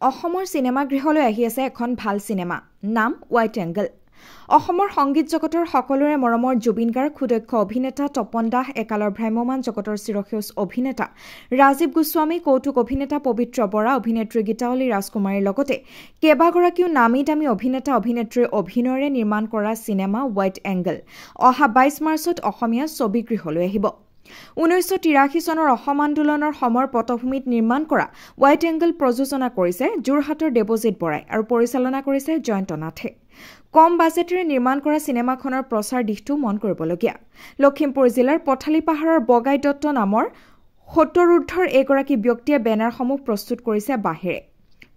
অসমৰ চিনেমাগৃহলৈ আহি আছে এখন ভাল চিনেমা নাম হোৱাইট এংগল অসমৰ সংগীত জগতৰ সকলোৰে মৰমৰ জুবিন গাৰ্গ সুদক্ষ অভিনেতা তপন দাস একালৰ ভ্ৰাম্যমান জগতৰ চিৰসেউজ অভিনেতা ৰাজীৱ গোস্বামী কৌতুক অভিনেতা পবিত্ৰ বৰা অভিনেত্ৰী গীতাৱলী ৰাজকুমাৰীৰ লগতে কেইবাগৰাকীও নামী দামী অভিনেতা অভিনেত্ৰীৰ অভিনয়েৰে নিৰ্মাণ কৰা চিনেমা হোৱাইট এংগল অহা 22 মাৰ্চত অসমীয়া ছবিগৃহলৈ আহিব 1983 চনৰ অসম আন্দোলনৰ সময় পটভূমিত নিৰ্মাণ কৰা হোৱাইট এংগল প্ৰযোজনা কৰিছে যোৰহাটৰ দেৱজিৎ বৰাই আৰু পৰিচালনা কৰিছে জয়ন্ত নাথে কম বাজেটেৰে নিৰ্মাণ কৰা চিনেমাখনৰ প্ৰচাৰ দিশটো মন কৰিবলগীয়া লখিমপুৰ জিলাৰ পথালি পাহাৰৰ বগাই দত্ত নামৰ 70 ঊৰ্ধৰ এগৰাকী ব্যক্তিয়ে বেনাৰসমূহ প্ৰস্তুত কৰিছে বাঁহেৰে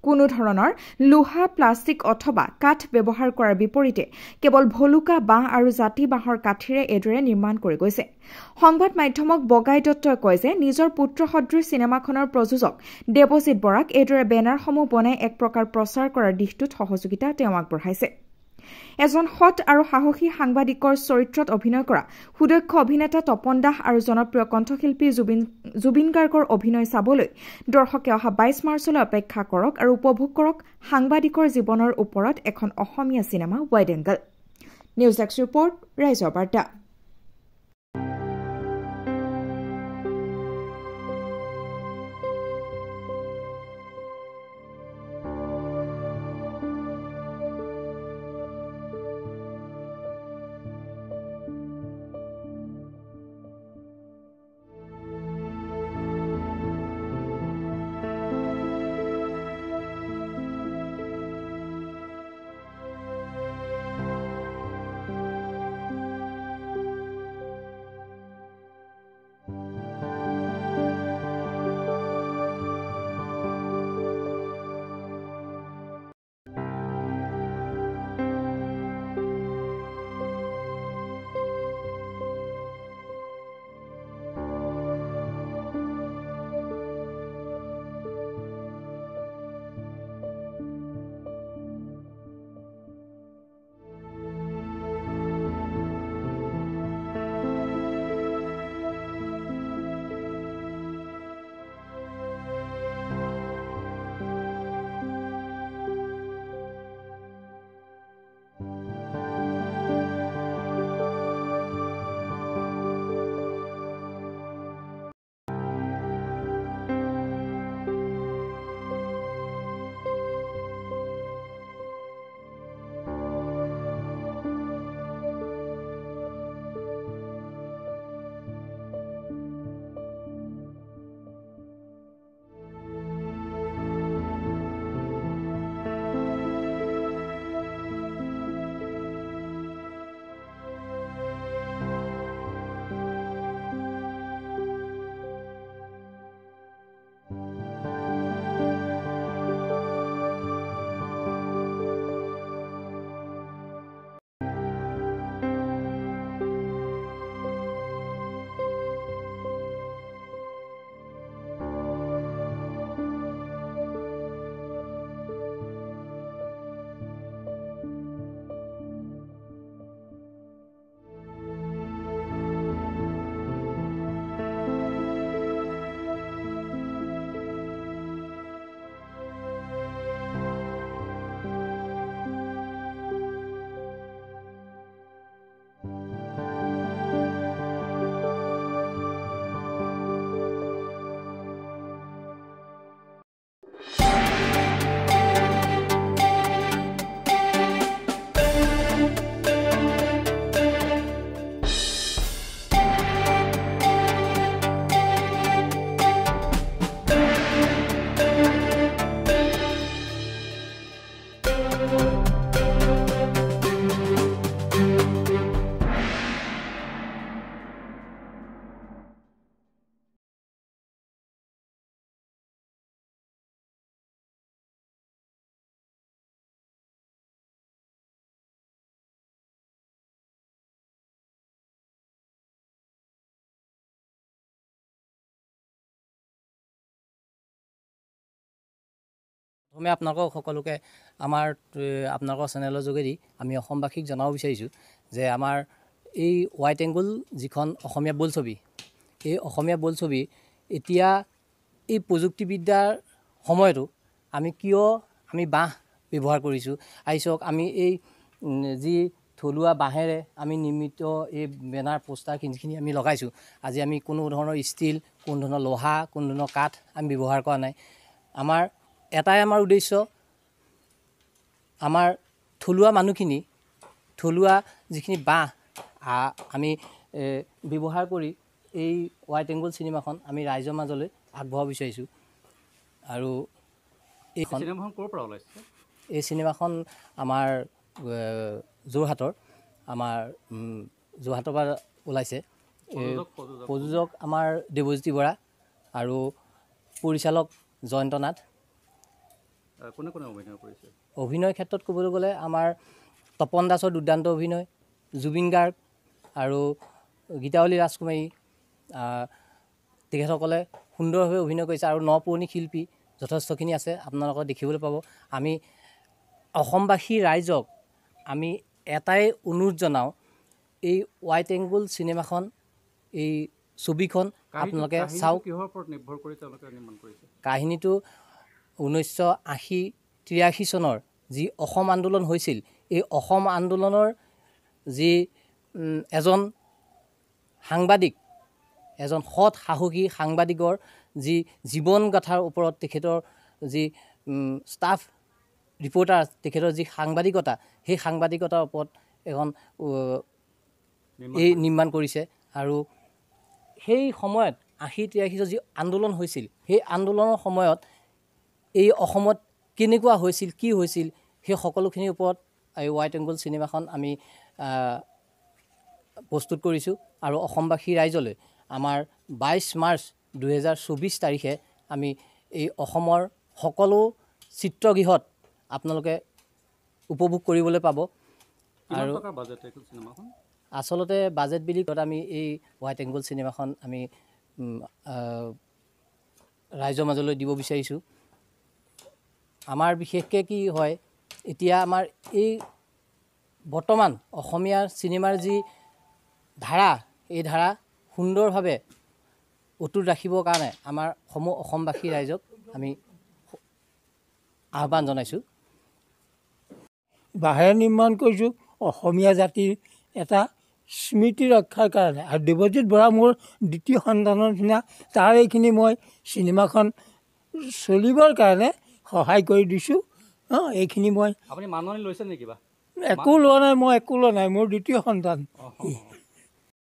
কোনো ধৰণৰ লোহা প্লাষ্টিক অথবা কাঠ ব্যৱহাৰ কৰাৰ বিপৰীতে কেৱল ভলুকা বাঁহ আৰু জাতি বাঁহৰ কাঠিৰে এদৰে নিৰ্মাণ কৰি গৈছে সংবাদ মাধ্যমক বগাই দত্তই কয় যে নিজৰ পুত্ৰ সদৃশ চিনেমাখনৰ প্ৰযোজক দেৱজিৎ বৰাক এদৰে বেনাৰসমূহ বনাই এক প্ৰকাৰ প্ৰচাৰ কৰাৰ দিশটোত সহযোগিতা তেওঁ আগবঢ়াইছে এজন হট আৰু সাহসী সাংবাদিকৰ চৰিত্ৰত অভিনয় কৰা সুদক্ষ অভিনেতা তপন দাস আৰু জনপ্ৰিয় কণ্ঠশিল্পী জুবিন গাৰ্গৰ অভিনয় চাবলৈ দৰ্শকে অহা 22 মাৰ্চলৈ অপেক্ষা কৰক আৰু উপভোগ কৰক সাংবাদিকৰ জীৱনৰ ওপৰত এখন Assamese cinema white angle news desk report ৰাইজৰ বাৰ্তা প্ৰথমে আপোনালোকক সকলোকে আপোনালোকৰ চেনেলৰ যোগেদি আমি অসমবাসীক জনাব বিচাৰিছোঁ যে আমাৰ এই হোৱাইট এংগল যিখন অসমীয়া বোলছবি এই অসমীয়া বোলছবি এতিয়া এই প্ৰযুক্তিবিদ্যাৰ সময়তো আমি কিয় আমি বাঁহ ব্যৱহাৰ কৰিছোঁ। আহি চাওক, আমি এই যি থলুৱা বাঁহেৰে আমি নিৰ্মিত এই বেনাৰ পোষ্টাৰখিনি যিখিনি আমি লগাইছোঁ, আজি আমি কোনো ধৰণৰ ষ্টীল, কোনো ধৰণৰ লোহা, কোনো ধৰণৰ কাঠ আমি ব্যৱহাৰ কৰা নাই। আমাৰ এটাই আমাৰ উদ্দেশ্য, আমাৰ থলুৱা মানুহখিনি, থলুৱা যিখিনি বাঁহ আমি ব্যৱহাৰ কৰি এই হোৱাইট এংগল চিনেমাখন আমি ৰাইজৰ মাজলৈ আগবঢ়াব বিচাৰিছোঁ। আৰু এই চিনেমাখন ক'ৰ পৰা ওলাইছে? এই চিনেমাখন আমাৰ যোৰহাটৰ পৰা ওলাইছে। প্ৰযোজক আমাৰ দেৱজ্যোতি বৰা আৰু পৰিচালক জয়ন্ত নাথ। কোনে কোনে অভিনয় কৰিছে? অভিনয়ৰ ক্ষেত্ৰত ক'বলৈ গ'লে আমাৰ তপন দাসৰ দুৰ্দান্ত অভিনয়, জুবিন গাৰ্গ আৰু গীতাৱলী ৰাজকুমাৰী, তেখেতসকলে সুন্দৰভাৱে অভিনয় কৰিছে। আৰু নপুৰণি শিল্পী যথেষ্টখিনি আছে, আপোনালোকক দেখিবলৈ পাব। আমি অসমবাসী ৰাইজক আমি এটাই অনুৰোধ জনাওঁ, এই হোৱাইট এংগল চিনেমাখন, এই ছবিখন আপোনালোকে চাওক। কিহৰ ওপৰত নিৰ্ভৰ কৰি তেওঁলোকে নিৰ্মাণ কৰিছে? কাহিনীটো 1983 চনৰ যি অসম আন্দোলন হৈছিল, এই অসম আন্দোলনৰ যি এজন সাংবাদিক, এজন সৎ সাহসী সাংবাদিকৰ যি জীৱন গাথাৰ ওপৰত তেখেতৰ যি ষ্টাফ ৰিপৰ্টাৰ, তেখেতৰ যি সাংবাদিকতা, সেই সাংবাদিকতাৰ ওপৰত এখন এই নিৰ্মাণ কৰিছে। আৰু সেই সময়ত 83 যি আন্দোলন হৈছিল, সেই আন্দোলনৰ সময়ত এই অসমত কেনেকুৱা হৈছিল, কি হৈছিল, সেই সকলোখিনিৰ ওপৰত এই হোৱাইট এংগল চিনেমাখন আমি প্ৰস্তুত কৰিছোঁ। আৰু অসমবাসী ৰাইজলৈ আমাৰ 22 মাৰ্চ 2024 তাৰিখে আমি এই অসমৰ সকলো চিত্ৰগৃহত আপোনালোকে উপভোগ কৰিবলৈ পাব। আৰু আচলতে বাজেট বুলি ক'লে আমি এই হোৱাইট এংগল চিনেমাখন আমি ৰাইজৰ মাজলৈ দিব বিচাৰিছোঁ। আমাৰ বিশেষকৈ কি হয়, এতিয়া আমাৰ এই বৰ্তমান অসমীয়া চিনেমাৰ যি ধাৰা, এই ধাৰা সুন্দৰভাৱে অটুট ৰাখিবৰ কাৰণে আমাৰ সমূহ অসমবাসী ৰাইজক আমি আহ্বান জনাইছোঁ। বাঁহেৰে নিৰ্মাণ কৰিছোঁ অসমীয়া জাতিৰ এটা স্মৃতি ৰক্ষাৰ কাৰণে। আৰু দেৱজিৎ বৰা মোৰ দ্বিতীয় সন্তানৰ নিচিনা, তাৰ এইখিনি মই চিনেমাখন চলিবৰ কাৰণে সহায় কৰি দিছোঁ। এইখিনি মই আপুনি মাননি লৈছে নেকি? একো লোৱা নাই, মই একো লোৱা নাই, মোৰ দ্বিতীয় সন্তান।